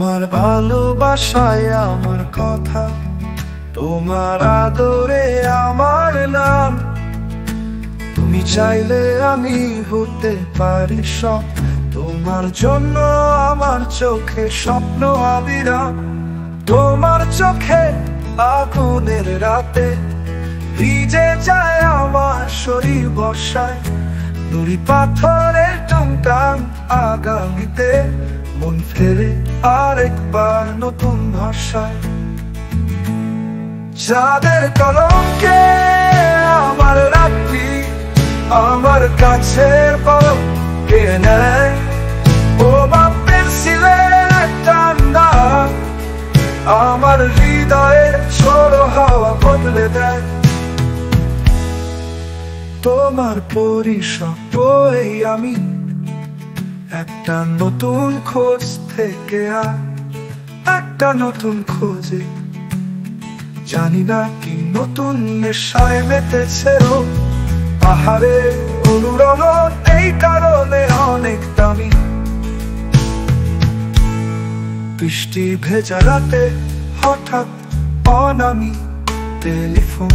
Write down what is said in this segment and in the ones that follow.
তোমার ভালোবাসায় আমার কথা, তোমার আদরে আমার নাম। তুমি চাইলে আমি হতে পারি সব, তোমার জন্য আমার চোখে স্বপ্ন অবিরাম। তোমার চোখে আগুনের রাতে ভিজে যায় আমার শরীর বর্ষায়। নুড়ি পাথরের টুংটাং আগামীতে মন ফেরে আরেকবার নতুন ভাষায়। যাদের কলঙ্কে আমার রাত্রি আমার কাছে কে নেয়, ও বাপের সিলের টান্ডা আমার হৃদয়ে ছোড়ো হাওয়া বদলে দেয়। তোমার পরিশব্দ এই আমি একটা নতুন খোঁজ থেকে একটা নতুন খোঁজে, জানি না কি নতুন নেশায় মেতেছে ও পাহাড়ে অনুরণন এই কারণে অনেক দামি। বৃষ্টি ভেজা রাতে হঠাৎ অনামি টেলিফোন,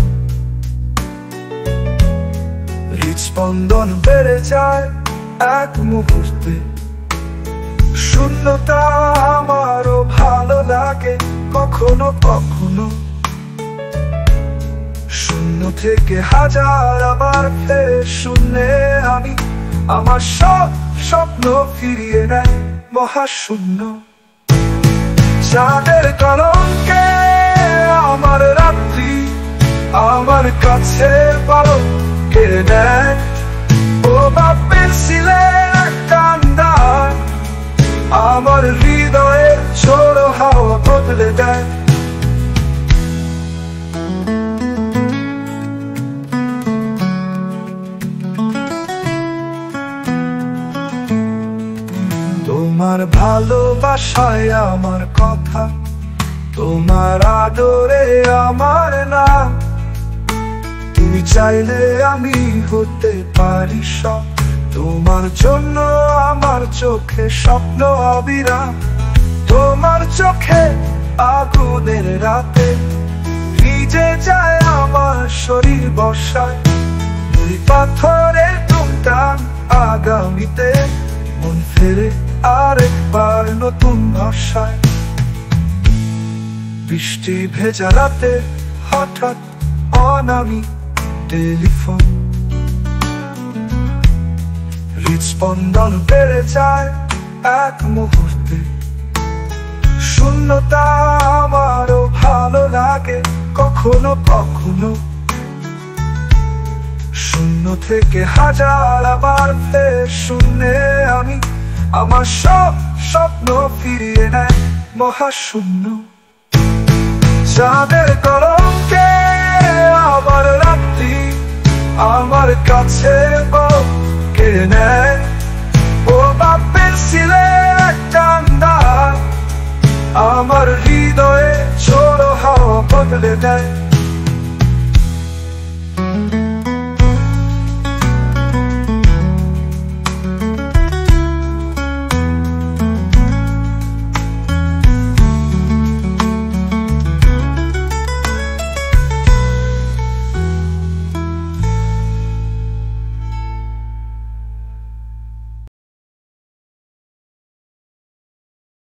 হৃদস্পন্দন বেড়ে যায় এক মুহূর্তে। শূন্যতা আমারও ভালো লাগে কখনো কখনো, শূন্য থেকে হাজার আবার ফের শূন্যে আমি আমার সব স্বপ্ন ফিরিয়ে নেয় মহাশূন্য। যাদের কলঙ্কে আমার রাত্রি আমার কাছে কে নেয়, ও বাপের সিলের কান্দা আমার হৃদয়ে ছোড়ো হাওয়া বদলে দেয়। তোমার ভালোবাসায় আমার কথা, তোমার আদরে আমার নাম। তুমি চাইলে আমি হতে পারি সব, তোমার জন্য আমার চোখে স্বপ্ন অবিরাম। তোমার চোখে আগুনের রাতে ভিজে যায় আমার শরীর বর্ষায়। দুই পাথরের টুকটাং আগামীতে মন ফেরে আরেকবার নতুন ভাষায়। বৃষ্টি ভেজা রাতে হঠাৎ অনামি টেলিফোন, হৃদস্পন্দন বেড়ে যায় এক মুহূর্তে। শূন্যতা আমারও ভালো লাগে কখনো কখনো, শূন্য থেকে হাজার আবার ফের শূন্যে আমি আমার সব স্বপ্ন ফিরিয়ে নেয় মহাশূন্য। যাদের কলঙ্কে আমার রাত্রি আমার কাছে কে নেয়, ও বাপের সিলের টান্ডা আমার হৃদয়ে ছোড়ো হাওয়া বদলে দেয়।